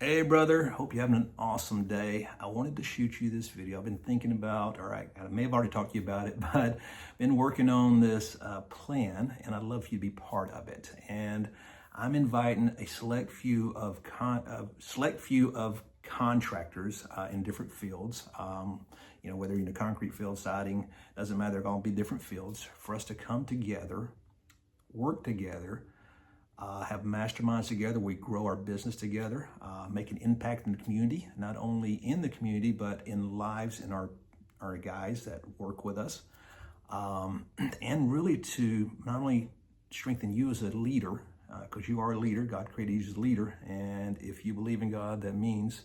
Hey brother, hope you're having an awesome day. I wanted to shoot you this video. I've been thinking about, or I may have already talked to you about it, but been working on this plan, and I'd love for you to be part of it. And I'm inviting a select few of contractors in different fields. Whether you're in the concrete field, siding, doesn't matter. They're going to be different fields for us to come together, work together. Have masterminds together. We grow our business together, make an impact in the community, not only in the community, but in lives in our guys that work with us. And really to not only strengthen you as a leader, because you are a leader, God created you as a leader. And if you believe in God, that means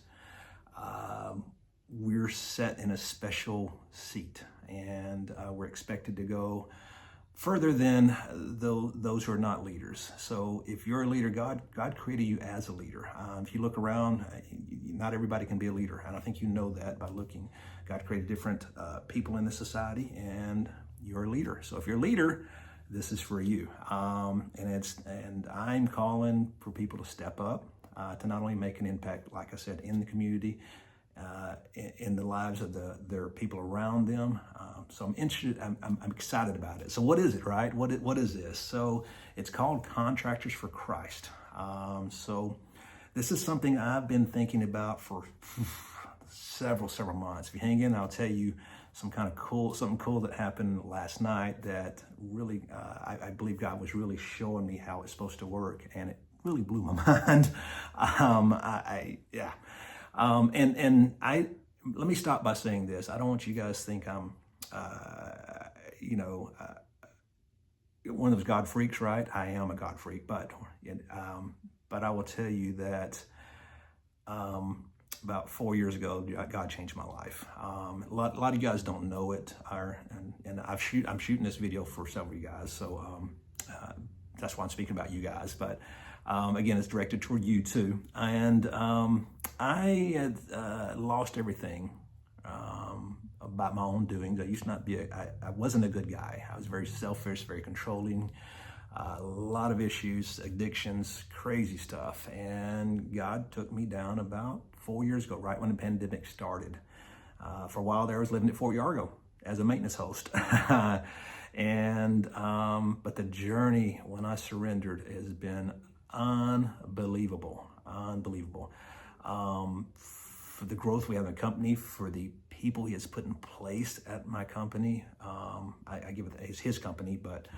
we're set in a special seat, and we're expected to go further than those who are not leaders. So if you're a leader, God created you as a leader. If you look around, not everybody can be a leader. And I think you know that by looking. God created different people in the society, and you're a leader. So if you're a leader, this is for you. And I'm calling for people to step up, to not only make an impact, like I said, in the community, in the lives of their people around them. So I'm interested, I'm excited about it. So what is it, right? What is this? So it's called Contractors for Christ. So this is something I've been thinking about for several months. If you hang in, I'll tell you something cool that happened last night that really, I believe God was really showing me how it's supposed to work, and it really blew my mind. Let me stop by saying this. I don't want you guys to think I'm, one of those God freaks, right? I am a God freak, but I will tell you that about 4 years ago, God changed my life. A lot of you guys don't know it, and I'm shooting this video for several of you guys, so that's why I'm speaking about you guys. But again, it's directed toward you too. And I had lost everything about my own doings. I used to not be I wasn't a good guy. I was very selfish, very controlling, a lot of issues, addictions, crazy stuff. And God took me down about 4 years ago, right when the pandemic started. For a while there, I was living at Fort Yargo as a maintenance host. But the journey when I surrendered has been unbelievable. For the growth we have in the company, for the people he has put in place at my company, I give it as his company, but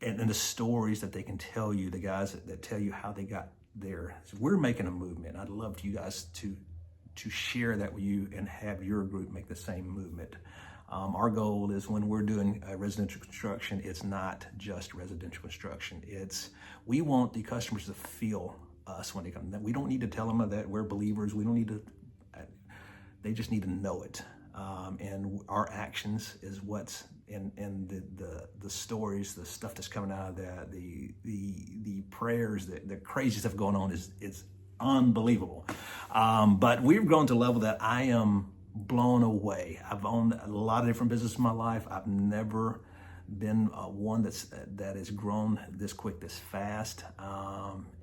and the stories that they can tell you, the guys that tell you how they got there. So we're making a movement. I'd love you guys to share that with you and have your group make the same movement. Our goal is when we're doing residential construction, it's not just residential construction. We want the customers to feel us when they come. We don't need to tell them that we're believers. We don't need to, they just need to know it. And our actions is what's in the stories, the stuff that's coming out of that, the prayers, the crazy stuff going on is unbelievable. But we've grown to a level that I am blown away. I've owned a lot of different businesses in my life. I've never been one that has grown this quick, this fast,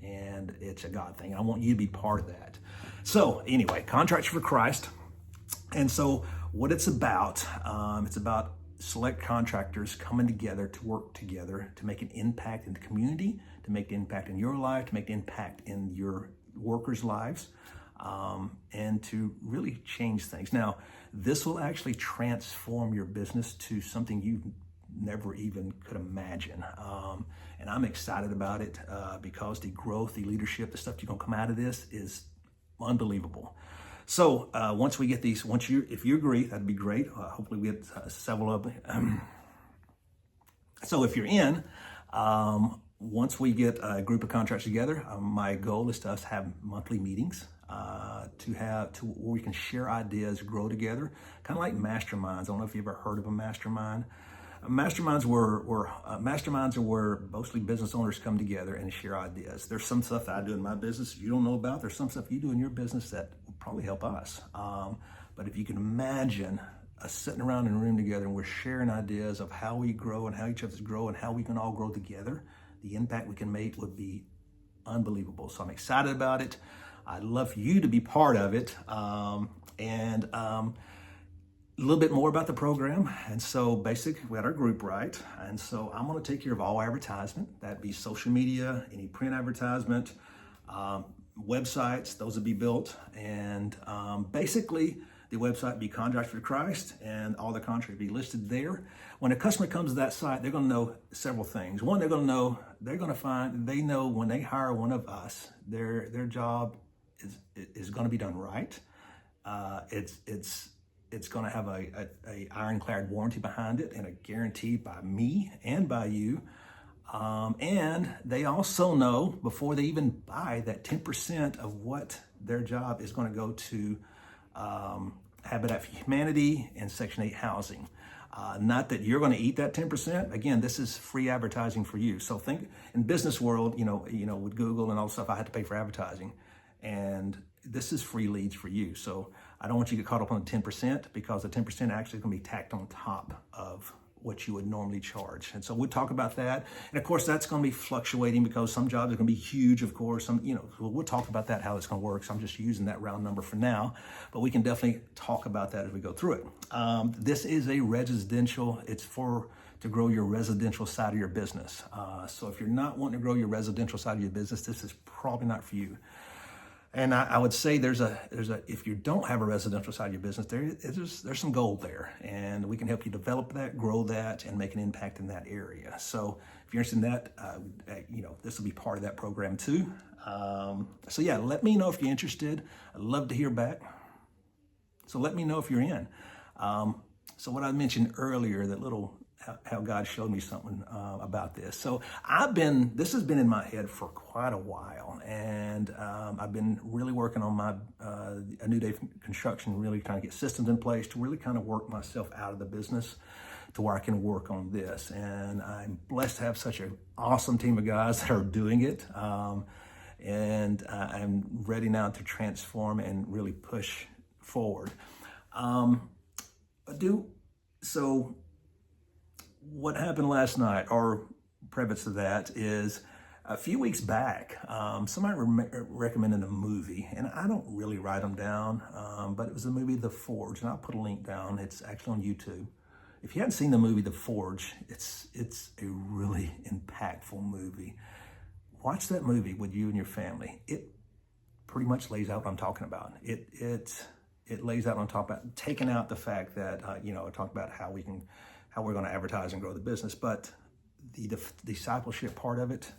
and it's a God thing. I want you to be part of that. So anyway, Contractors for Christ. And so what it's about select contractors coming together to work together to make an impact in the community, to make an impact in your life, to make an impact in your workers' lives, and to really change things. Now, this will actually transform your business to something you never even could imagine. And I'm excited about it because the growth, the leadership, the stuff you're gonna come out of this is unbelievable. So once we get these, if you agree, that'd be great. Hopefully we get several of them. So if you're in, once we get a group of contractors together, my goal is to us have monthly meetings where we can share ideas, grow together, kind of like masterminds. I don't know if you've ever heard of a mastermind. Masterminds are where mostly business owners come together and share ideas. There's some stuff that I do in my business you don't know about. There's some stuff you do in your business that will probably help us. But if you can imagine us sitting around in a room together and we're sharing ideas of how we grow and how each of us grow and how we can all grow together, the impact we can make would be unbelievable. So I'm excited about it. I'd love for you to be part of it. A little bit more about the program. And so basically we got our group right. And so I'm going to take care of all advertisement. That'd be social media, any print advertisement, websites, those would be built. And basically the website would be Contractor to Christ, and all the contracts would be listed there. When a customer comes to that site, they're going to know several things. One, they know when they hire one of us, their job is going to be done right. It's going to have a ironclad warranty behind it, and a guarantee by me and by you. And they also know before they even buy that 10% of what their job is going to go to Habitat for Humanity and Section 8 housing. Not that you're going to eat that 10%. Again, this is free advertising for you. So think in business world, with Google and all stuff, I had to pay for advertising, and this is free leads for you. So I don't want you to get caught up on the 10%, because the 10% actually is going to be tacked on top of what you would normally charge. And so we'll talk about that. And of course, that's going to be fluctuating, because some jobs are going to be huge, of course. We'll talk about that, how it's going to work. So I'm just using that round number for now, but we can definitely talk about that as we go through it. This is a residential, it's to grow your residential side of your business. So if you're not wanting to grow your residential side of your business, this is probably not for you. And I would say if you don't have a residential side of your business, there's some gold there, and we can help you develop that, grow that, and make an impact in that area. So if you're interested in that, this will be part of that program too. So yeah, let me know if you're interested. I'd love to hear back. So let me know if you're in. So what I mentioned earlier, how God showed me something about this. So this has been in my head for quite a while, and I've been really working on my A New Day Construction, really trying to get systems in place to really kind of work myself out of the business to where I can work on this. And I'm blessed to have such an awesome team of guys that are doing it. And I'm ready now to transform and really push forward. So what happened last night, or preface to that, is a few weeks back, somebody recommended a movie, and I don't really write them down, but it was the movie The Forge, and I'll put a link down. It's actually on YouTube. If you haven't seen the movie The Forge, it's a really impactful movie. Watch that movie with you and your family. It pretty much lays out what I'm talking about. It lays out on top of taking out the fact that I talk about how we're going to advertise and grow the business, but the discipleship part of it,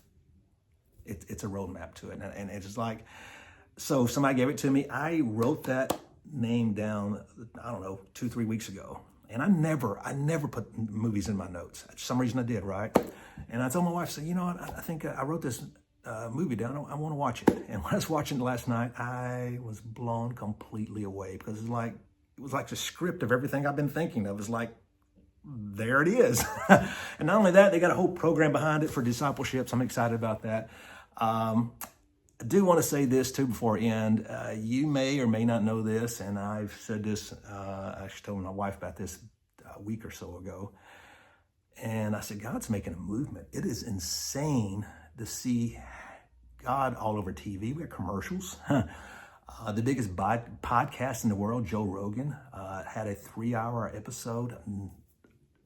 it's a roadmap to it. And it's like, so somebody gave it to me. I wrote that name down, 2-3 weeks ago. And I never put movies in my notes. For some reason I did, right? And I told my wife, I think I wrote this movie down. I want to watch it. And when I was watching it last night, I was blown completely away, because it was like the script of everything I've been thinking of. It was like, there it is. And not only that, they got a whole program behind it for discipleship. So I'm excited about that. I do want to say this too before I end. You may or may not know this, and I've said this, I actually told my wife about this a week or so ago. And I said, God's making a movement. It is insane to see God all over TV. We have commercials. The biggest podcast in the world, Joe Rogan, had a 3-hour episode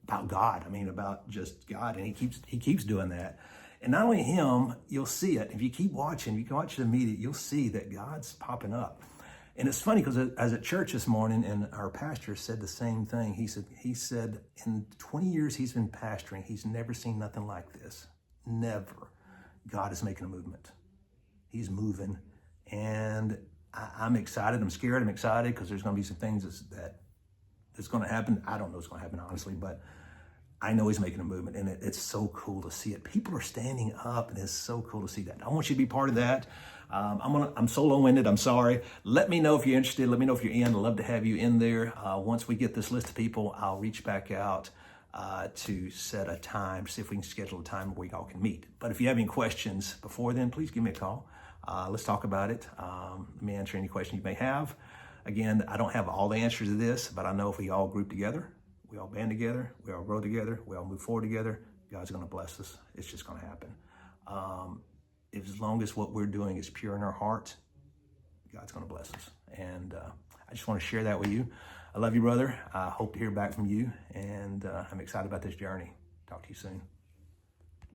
about God. About just God, and he keeps doing that. And not only him, you'll see it. If you keep watching, you can watch the media, you'll see that God's popping up. And it's funny, because I was at church this morning, and our pastor said the same thing. He said in 20 years he's been pastoring, he's never seen nothing like this. Never. God is making a movement. He's moving. And I'm excited. I'm scared. I'm excited, because there's going to be some things that's going to happen. I don't know what's going to happen, honestly, but I know he's making a movement, and it's so cool to see it. People are standing up, and it's so cool to see that. I want you to be part of that. I'm so long-winded. I'm sorry. Let me know if you're interested. Let me know if you're in. I'd love to have you in there. Once we get this list of people, I'll reach back out to set a time, see if we can schedule a time where we all can meet. But if you have any questions before then, please give me a call. Let's talk about it. Let me answer any question you may have. Again, I don't have all the answers to this, but I know if we all group together, we all band together, we all grow together, we all move forward together, God's going to bless us. It's just going to happen. As long as what we're doing is pure in our heart, God's going to bless us. And I just want to share that with you. I love you, brother. I hope to hear back from you, and I'm excited about this journey. Talk to you soon.